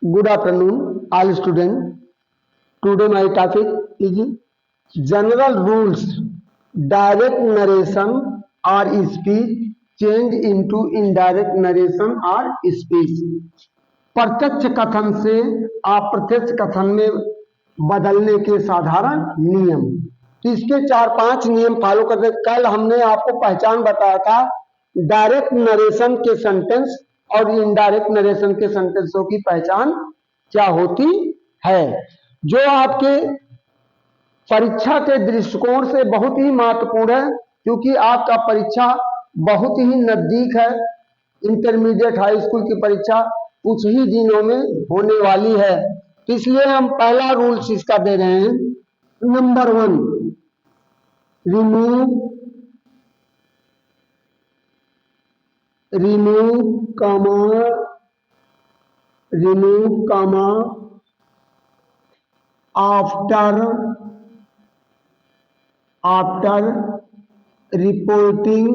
Good afternoon, all students. Today my topic is general rules. Direct narration or speech change into indirect narration or speech. प्रत्यक्ष कथन से अप्रत्यक्ष कथन में बदलने के साधारण नियम। तो इसके 4-5 नियम फॉलो करते। कल हमने आपको पहचान बताया था डायरेक्ट नरेशन के सेंटेंस और इनडायरेक्ट नरेशन के सेंटेंसों की पहचान क्या होती है, जो आपके परीक्षा के दृष्टिकोण से बहुत ही महत्वपूर्ण है, क्योंकि आपका परीक्षा बहुत ही नजदीक है। इंटरमीडिएट हाई स्कूल की परीक्षा कुछ ही दिनों में होने वाली है, तो इसलिए हम पहला रूल्स इसका दे रहे हैं। Number 1, remove comma after reporting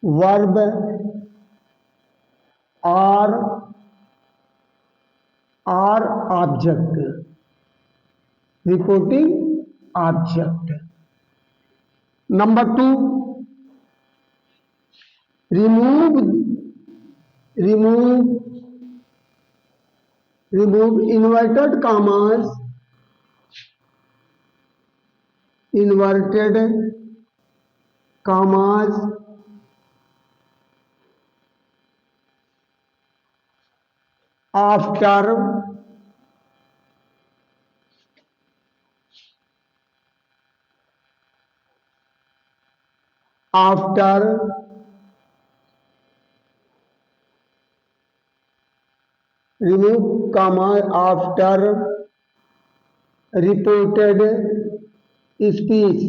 verb or object. Reporting object. Number 2, remove inverted commas after reported speech.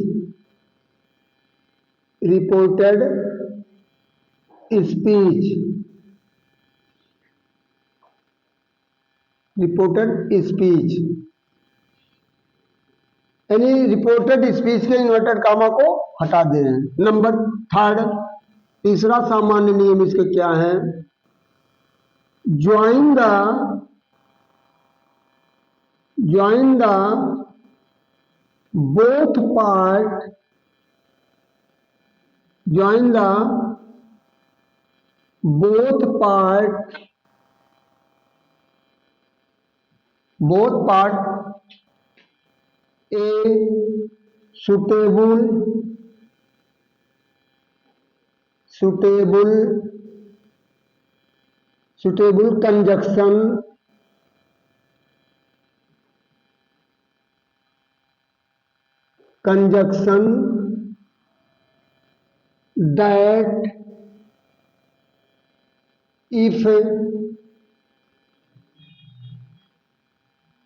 यानी रिपोर्टेड स्पीच के इन्वर्टेड कामा को हटा दे रहे हैं। नंबर 3, तीसरा सामान्य नियम इसके क्या है? Join the both part a suitable conjunction that if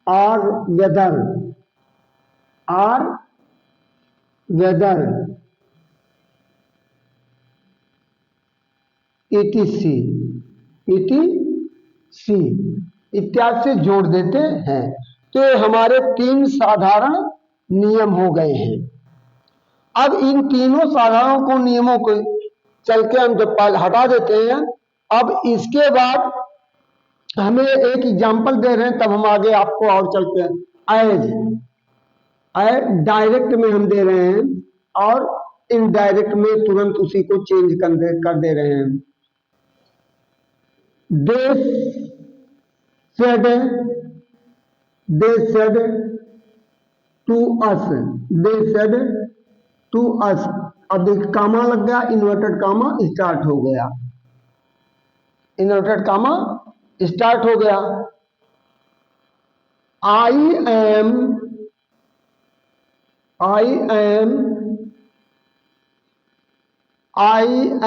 or whether etc इत्यादि से जोड़ देते हैं। तो ये हमारे 3 साधारण नियम हो गए हैं। अब इन तीनों साधारण नियमों को चल के हम जब हटा देते हैं, अब इसके बाद हमें एक एग्जाम्पल दे रहे हैं, तब हम आगे आपको और चलते हैं। डायरेक्ट में हम दे रहे हैं और इनडायरेक्ट में तुरंत उसी को चेंज कर दे रहे हैं। They said to us। अब देखिए कामा लग गया, इन्वर्टेड कामा स्टार्ट हो गया। I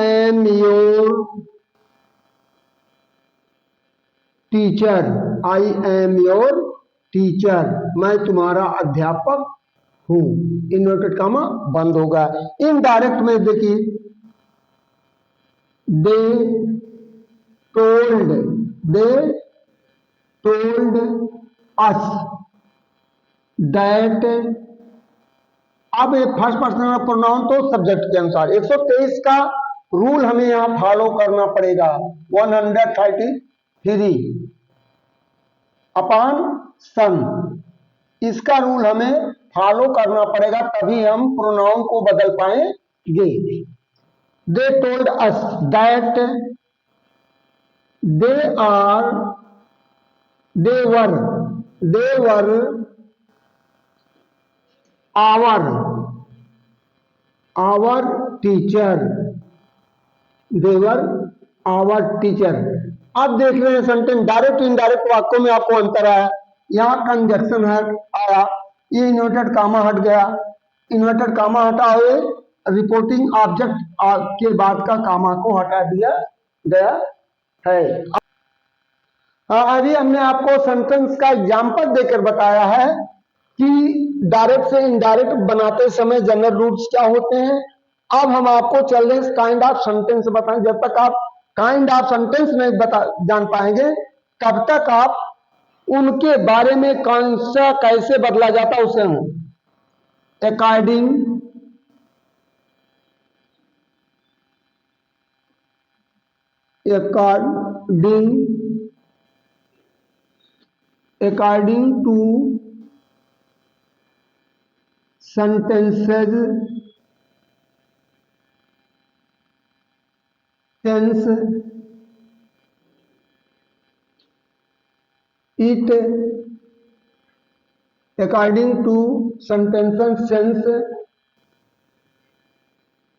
am your teacher. मैं तुम्हारा अध्यापक हूं। इन्वर्टेड कामा बंद होगा। इनडायरेक्ट में देखिए, दे टोल्ड अस दैट अब ये फर्स्ट पर्सन प्रोनाउन तो सब्जेक्ट के अनुसार 123 का रूल हमें यहाँ फॉलो करना पड़ेगा। 133 अपॉन सन, इसका रूल हमें फॉलो करना पड़ेगा, तभी हम प्रोनाउन को बदल पाएंगे। They told us that they were our teacher, they were our teacher. अब देख रहे हैं सेंटेंस डायरेक्ट इनडायरेक्ट वाक्यों में आपको अंतर आया। यहाँ कंजक्शन है आया, ये इन्वर्टेड कामा हट गया, इन्वर्टेड कामा हटा हुए रिपोर्टिंग ऑब्जेक्ट के बाद का कामा को हटा दिया गया है। अभी हमने आपको सेंटेंस का एग्जाम्पल देकर बताया है कि डायरेक्ट से इनडायरेक्ट बनाते समय जनरल रूल्स क्या होते हैं। अब हम आपको चल रहे काइंड ऑफ सेंटेंस बताएं। जब तक आप काइंड ऑफ सेंटेंस नहीं जान पाएंगे तब तक आप उनके बारे में कौन सा कैसे बदला जाता है उसे according to sentences sense it according to sentences sense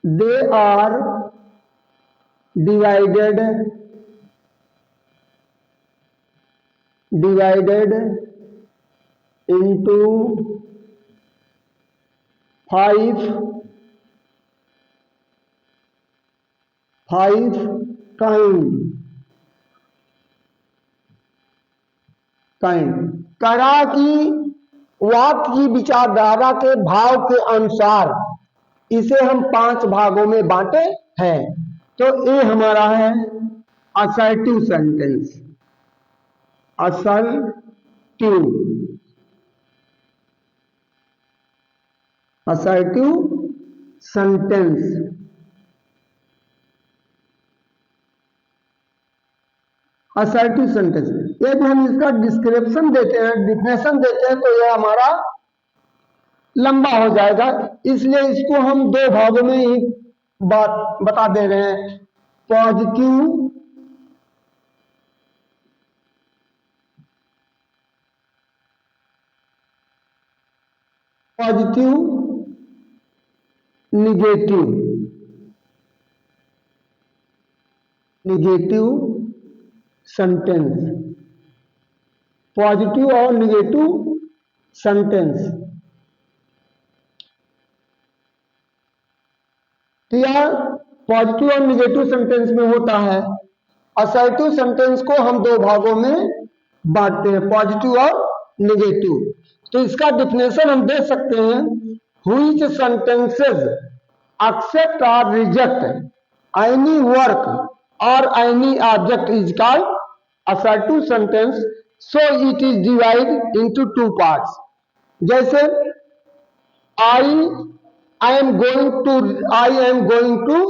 they are divided into 5 kind करा की वाक्य की विचारधारा के भाव के अनुसार इसे हम 5 भागों में बांटे हैं। तो ये हमारा है assertive sentence, assertive sentence. Assertive sentence यदि हम इसका डिस्क्रिप्शन देते हैं, डिफिनेशन देते हैं, तो यह हमारा लंबा हो जाएगा, इसलिए इसको हम 2 भागों में ही बात बता दे रहे हैं। पॉजिटिव निगेटिव सेंटेंस, पॉजिटिव और निगेटिव सेंटेंस। तो यह पॉजिटिव और निगेटिव सेंटेंस में होता है। असर्टिव सेंटेंस को हम 2 भागों में बांटते हैं, पॉजिटिव और निगेटिव। तो इसका डिफिनेशन हम दे सकते हैं, व्हिच सेंटेंसेस एक्सेप्ट और रिजेक्ट एनी वर्क और any object is called assertive sentence, so it is divide into 2 parts. जैसे I am going to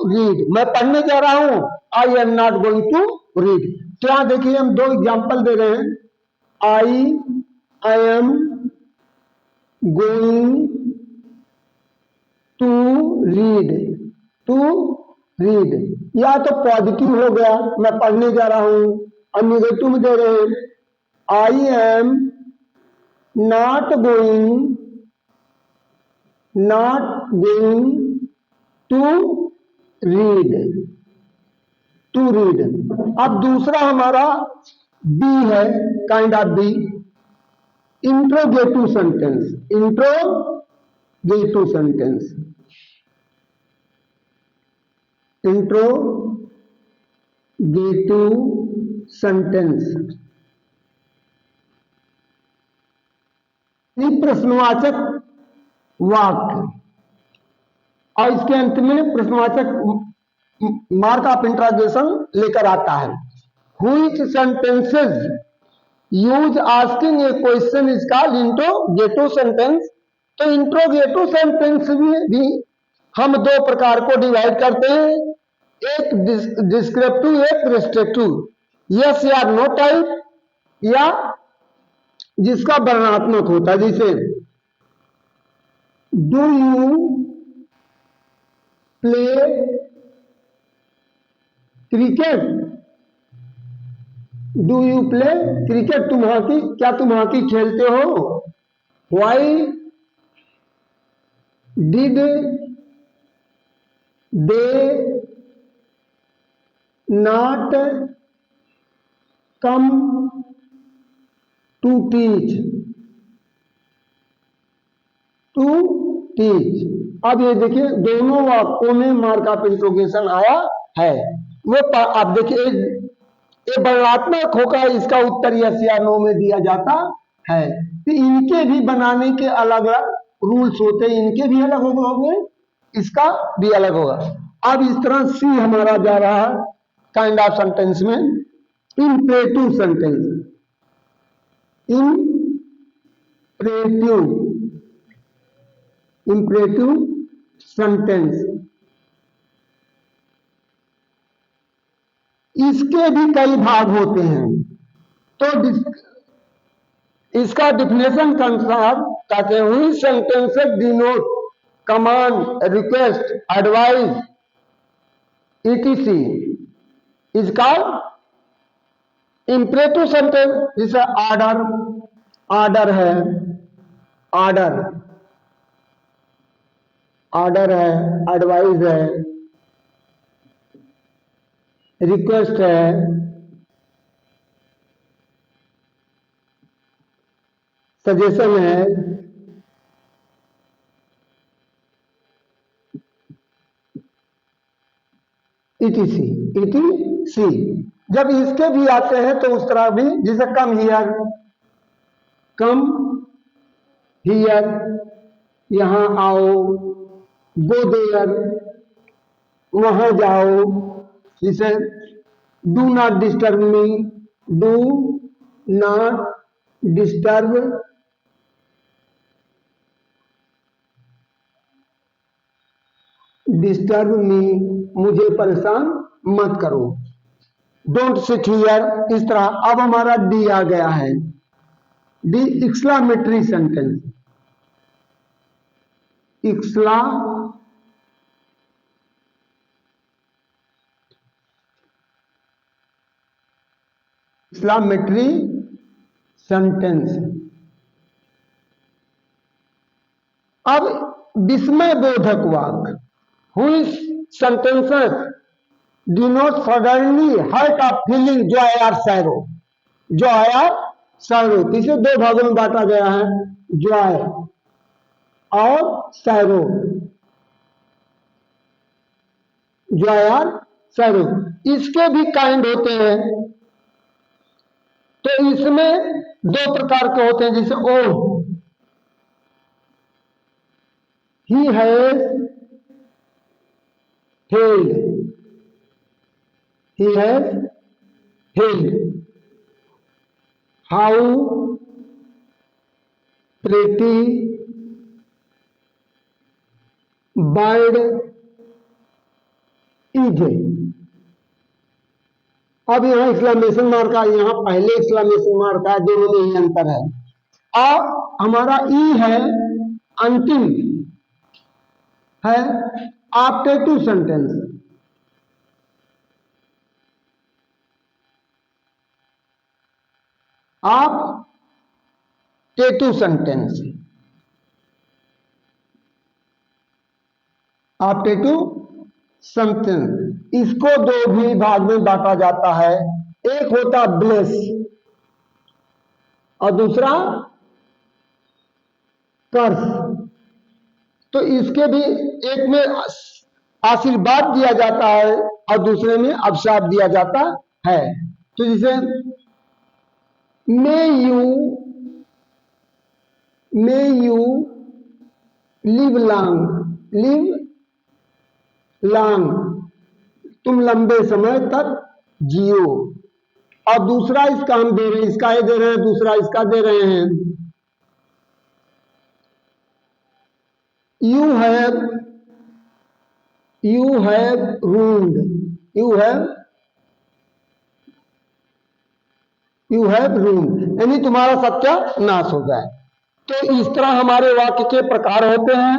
read, मैं पढ़ने जा रहा हूं, I am not going to read. तो यहां देखिए हम 2 एग्जाम्पल दे रहे हैं, I am going to read, या तो पॉजिटिव हो गया, मैं पढ़ने जा रहा हूं, और निगेटिव में दे रहे हैं, I am not going to read. अब दूसरा हमारा बी है, kind of B, interrogative sentence, प्रश्नवाचक वाक्य और इसके अंत में प्रश्नवाचक मार्क ऑफ इंट्रोगेशन लेकर आता है। Which sentences use asking A question is called interrogative sentence, तो इंट्रोगेटिव सेंटेंस भी हम दो प्रकार को डिवाइड करते हैं, एक डिस्क्रिप्टिव, एक रिस्ट्रिक्टिव, यस या नो टाइप, या जिसका वर्णनात्मक होता है, जैसे do you play cricket, do you play cricket, क्या तुम हॉकी खेलते हो? Why did they not come to teach, अब ये देखिए दोनों वाक्यों में मार्क ऑफ इंट्रोगेशन आया है। वो आप देखिए ये वर्णनात्मक होगा, इसका उत्तर यस या नो में दिया जाता है। तो इनके भी बनाने के अलग अलग रूल्स होते हैं, इनके भी अलग होंगे, इसका भी अलग होगा। अब इस तरह सी हमारा जा रहा है काइंड ऑफ सेंटेंस में, इंपरेटिव सेंटेंस, इंपरेटिव सेंटेंस, इसके भी कई भाग होते हैं। तो इसका डिफिनेशन के अनुसार कहते हैं हुई sentences denote command, request, advice, etc is called imperative sentence. जैसे ऑर्डर है, एडवाइस है, रिक्वेस्ट है, सजेशन है, etc। जब इसके भी आते हैं तो उस तरह भी, जैसे कम हियर, यहां आओ, गो देयर, वहां जाओ, जैसे do not disturb me, do not disturb me, मुझे परेशान मत करो, डोंट सिट हियर, इस तरह। अब हमारा डी आ गया है, D exclamatory sentence, exclamatory sentence. अब विस्मय बोधक वाक्य, हुई sentences denote suddenly hurt of feeling Joy और सैरो, इसे दो भागों में बांटा गया है, जॉय और सैरो, इसके भी काइंड होते हैं। तो इसमें दो प्रकार के होते हैं, जैसे oh he has failed, how pretty bird is। अब यहाँ एक्सक्लेमेशन मार्क का, यहाँ पहले एक्सक्लेमेशन मार्क का, दोनों में ही अंतर है। और हमारा ई है अंतिम है ऑप्टेटिव सेंटेंस, ऑप्टेटिव सेंटेंस, इसको दो भी भाग में बांटा जाता है, एक होता ब्लेस और दूसरा कर्स। तो इसके भी एक में आशीर्वाद दिया जाता है और दूसरे में अभिशाप दिया जाता है। तो जैसे मे यू लिव लॉन्ग, तुम लंबे समय तक जियो। और दूसरा इसका हम दे रहे हैं, इसका ये दे रहे हैं, दूसरा इसका दे रहे हैं, you have ruined, you have ruined, यानी तुम्हारा सत्यानाश हो जाए। तो इस तरह हमारे वाक्य के प्रकार होते हैं।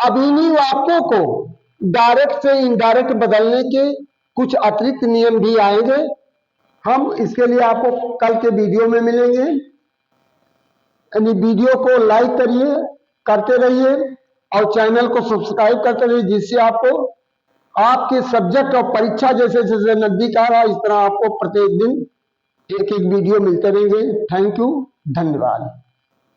अब इन्हीं वाक्यों को डायरेक्ट से इनडायरेक्ट बदलने के कुछ अतिरिक्त नियम भी आएंगे। हम इसके लिए आपको कल के वीडियो में मिलेंगे। यानी वीडियो को लाइक करिए, करते रहिए और चैनल को सब्सक्राइब करते रहिए, जिससे आपको आपके सब्जेक्ट और परीक्षा जैसे जैसे नजदीक आ रहा है, इस तरह आपको प्रत्येक दिन एक एक वीडियो मिलते रहेंगे। थैंक यू, धन्यवाद।